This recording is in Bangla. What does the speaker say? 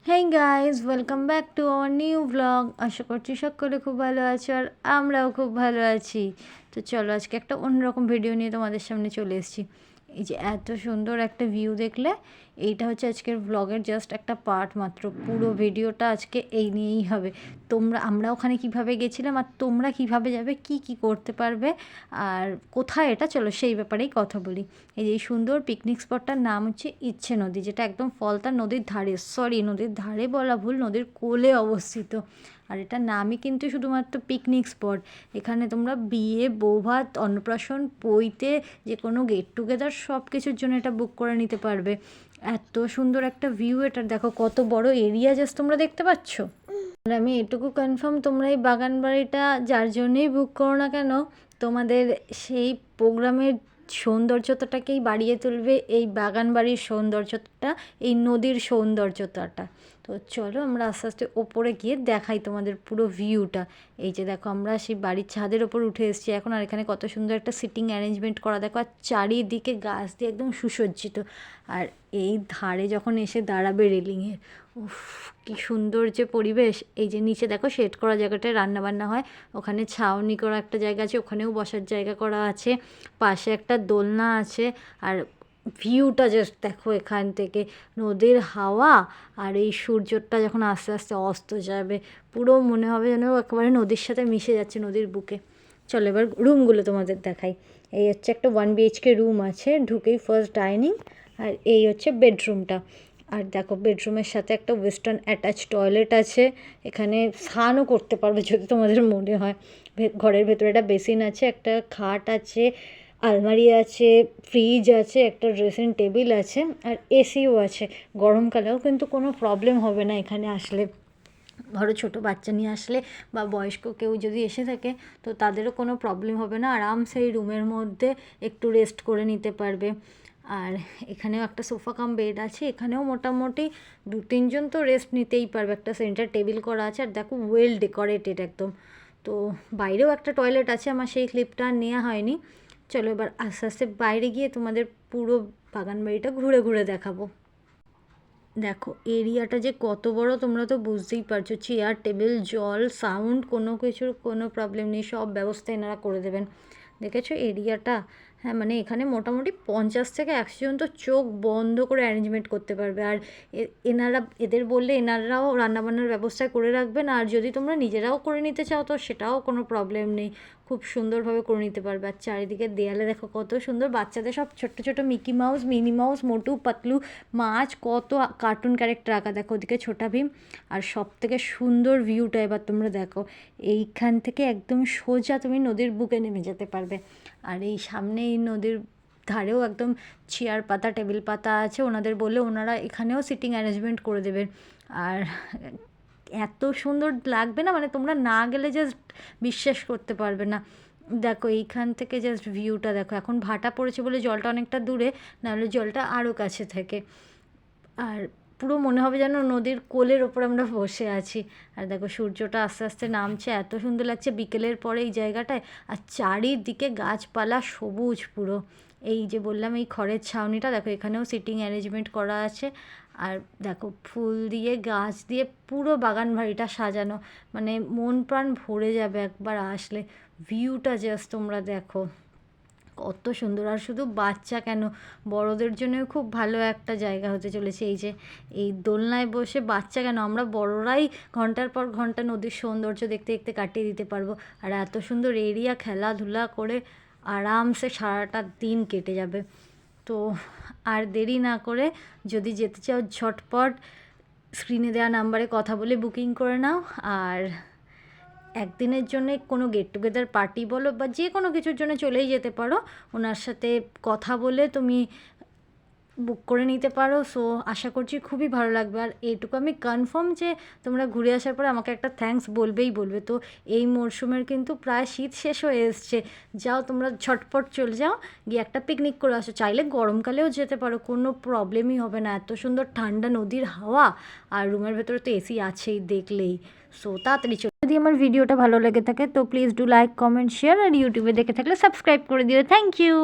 Hey guys, welcome back to our new blog. আশা করছি সকলে খুব ভালো আছো আর আমরাও খুব ভালো আছি। তো চলো আজকে একটা অন্যরকম ভিডিও নিয়ে তোমাদের সামনে চলে এসেছি। এই যে এত সুন্দর একটা ভিউ দেখলে, এইটা হচ্ছে আজকের ব্লগের জাস্ট একটা পার্ট মাত্র। পুরো ভিডিওটা আজকে এই নিয়েই হবে। আমরা ওখানে কিভাবে গেছিলাম আর তোমরা কিভাবে যাবে, কি করতে পারবে আর কোথায় এটা, চলো সেই ব্যাপারেই কথা বলি। এই যে সুন্দর পিকনিক স্পটটার নাম হচ্ছে ইচ্ছে নদী, যেটা একদম ফলতা নদীর ধারে, নদীর ধারে বলা ভুল, নদীর কোলে অবস্থিত। আর এটা নামই কিন্তু শুধুমাত্র পিকনিক স্পট। এখানে তোমরা বিয়ে, বৌভাত, অন্নপ্রাশন, পৈতে, যে কোনো গেট টুগেদার সব কিছুর জন্য এটা বুক করে নিতে পারবে। এত সুন্দর একটা ভিউ, এটা দেখো কত বড় এরিয়া জাস্ট তোমরা দেখতে পাচ্ছ। আর আমি এটুকু কনফার্ম, তোমরা এই বাগান বাড়িটা যার জন্যেই বুক করো না কেন, তোমাদের সেই প্রোগ্রামের সৌন্দর্যতাটাকেই বাড়িয়ে তুলবে এই বাগান বাড়ির সৌন্দর্যতা, এই নদীর সৌন্দর্যতাটা। তো চলো আমরা আস্তে আস্তে ওপরে গিয়ে দেখাই তোমাদের পুরো ভিউটা। এই যে দেখো আমরা সেই বাড়ির ছাদের ওপর উঠে এসেছি এখন, আর এখানে কত সুন্দর একটা সিটিং অ্যারেঞ্জমেন্ট করা দেখো, আর চারিদিকে গাছ দিয়ে একদম সুসজ্জিত। আর এই ধারে যখন এসে দাঁড়াবে রেলিংয়ের, উফ কি সুন্দর যে পরিবেশ। এই যে নিচে দেখো শেড করা জায়গাটায় রান্নাবান্না হয়, ওখানে ছাউনি করা একটা জায়গা আছে, ওখানেও বসার জায়গা করা আছে, পাশে একটা দোলনা আছে। আর ভিউটা জাস্ট দেখো এখান থেকে, নদীর হাওয়া আর এই সূর্যটা যখন আস্তে আস্তে অস্ত যাবে, পুরো মনে হবে যেন একেবারে নদীর সাথে মিশে যাচ্ছে, নদীর বুকে। চলো এবার রুমগুলো তোমাদের দেখাই। এই হচ্ছে একটা 1 BHK রুম আছে, ঢুকেই ফার্স্ট ডাইনিং, আর এই হচ্ছে বেডরুমটা। আর দেখো বেডরুমের সাথে একটা ওয়েস্টার্ন অ্যাটাচ টয়লেট আছে, এখানে স্নানও করতে পারবে যদি তোমাদের মনে হয়। ঘরের ভেতরে একটা বেসিন আছে, একটা খাট আছে, আলমারি আছে, ফ্রিজ আছে, একটা ড্রেসিং টেবিল আছে, আর এসিও আছে। গরমকালেও কিন্তু কোনো প্রবলেম হবে না এখানে আসলে। ধরো ছোটো বাচ্চা নিয়ে আসলে বা বয়স্ক কেউ যদি এসে থাকে, তো তাদেরও কোনো প্রবলেম হবে না, আরামসে এই রুমের মধ্যে একটু রেস্ট করে নিতে পারবে। আর এখানেও একটা সোফা কাম বেড আছে, এখানেও মোটামুটি 2-3 জন তো রেস্ট নিতেই পারবে। একটা সেন্টার টেবিল করা আছে, আর দেখো ওয়েল ডেকোরেটেড একদম। তো বাইরেও একটা টয়লেট আছে, আমার সেই ক্লিপটা আর নেওয়া হয়নি। চলো এবার আস্তে আস্তে বাইরে গিয়ে তোমাদের পুরো বাগান বাড়িটা ঘুরে ঘুরে দেখাবো। দেখো এরিয়াটা যে কত বড় তোমরা তো বুঝতেই পারছো। চেয়ার, টেবিল, জল, সাউন্ড, কোনো কিছুর কোনো প্রবলেম নেই, সব ব্যবস্থা এনারা করে দেবেন। দেখেছো এরিয়াটা? হ্যাঁ, মানে এখানে মোটামুটি 50 থেকে 100 জন তো চোখ বন্ধ করে অ্যারেঞ্জমেন্ট করতে পারবে। আর এদের বললে এনারাও রান্নাবান্নার ব্যবস্থা করে রাখবেন, আর যদি তোমরা নিজেরাও করে নিতে চাও তো সেটাও কোনো প্রবলেম নেই, খুব সুন্দরভাবে করে নিতে পারবে। আর চারিদিকে দেয়ালে দেখো কত সুন্দর বাচ্চাদের সব ছোট্ট ছোটো Mickey mouse, mini mouse, Motu Patlu, মাছ, কত কার্টুন ক্যারেক্টার আঁকা। দেখো ওদিকে ছোটা ভীম। আর সব থেকে সুন্দর ভিউটা এবার তোমরা দেখো, এইখান থেকে একদম সোজা তুমি নদীর বুকে নেমে যেতে পারবে। আর এই সামনে এই নদীর ধারেও একদম চেয়ার পাতা, টেবিল পাতা আছে, ওনাদের বলে ওনারা এখানেও সিটিং অ্যারেঞ্জমেন্ট করে দেবেন। আর এত সুন্দর লাগবে না, মানে তোমরা না গেলে জাস্ট বিশ্বাস করতে পারবে না। দেখো এইখান থেকে জাস্ট ভিউটা দেখো, এখন ভাটা পড়েছে বলে জলটা অনেকটা দূরে, নাহলে জলটা আরও কাছে থাকে। আর পুরো মনে হবে যেন নদীর কোলের ওপর আমরা বসে আছি। আর দেখো সূর্যটা আস্তে আস্তে নামছে, এত সুন্দর লাগছে বিকেলের পরে এই জায়গাটায়। আর চারিদিকে গাছপালা সবুজ পুরো। এই যে বললাম এই খড়ের ছাউনিটা দেখো, এখানেও সিটিং অ্যারেঞ্জমেন্ট করা আছে। আর দেখো ফুল দিয়ে, গাছ দিয়ে পুরো বাগান বাড়িটা সাজানো, মানে মন প্রাণ ভরে যাবে একবার আসলে। ভিউটা জাস্ট তোমরা দেখো কত সুন্দর। আর শুধু বাচ্চা কেন, বড়দের জন্যও খুব ভালো একটা জায়গা হতে চলেছে। এই যে এই দোলনায় বসে বাচ্চা কেন, আমরা বড়রাই ঘন্টার পর ঘন্টা নদীর সৌন্দর্য দেখতে দেখতে কাটিয়ে দিতে পারবো। আর এত সুন্দর এরিয়া, খেলাধুলা করে আরামসে সারাটা দিন কেটে যাবে। তো আর দেরি না করে, যদি যেতে চাও ঝটপট স্ক্রিনে দেওয়া নাম্বারে কথা বলে বুকিং করে নাও। আর একদিনের জন্যে কোনো গেট টুগেদার পার্টি বলো বা যে কোনো কিছুর জন্য চলেই যেতে পারো, ওনার সাথে কথা বলে তুমি বুক করে নিতে পারো। সো আশা করছি খুবই ভালো লাগবে। আর এইটুকু আমি কনফার্ম যে তোমরা ঘুরে আসার পরে আমাকে একটা থ্যাঙ্কস বলবেই বলবে। তো এই মরশুমের কিন্তু প্রায় শীত শেষ হয়ে এসছে, যাও তোমরা ঝটপট চলে যাও, গিয়ে একটা পিকনিক করে আসো। চাইলে গরমকালেও যেতে পারো, কোনো প্রবলেমই হবে না, এত সুন্দর ঠান্ডা নদীর হাওয়া, আর রুমের ভেতরে তো এসি আছেই দেখলেই। সো তাড়াতাড়ি চলো। যদি আমার ভিডিওটা ভালো লেগে থাকে তো please do like, comment, share, আর ইউটিউবে দেখে থাকলে সাবস্ক্রাইব করে দিও। Thank you.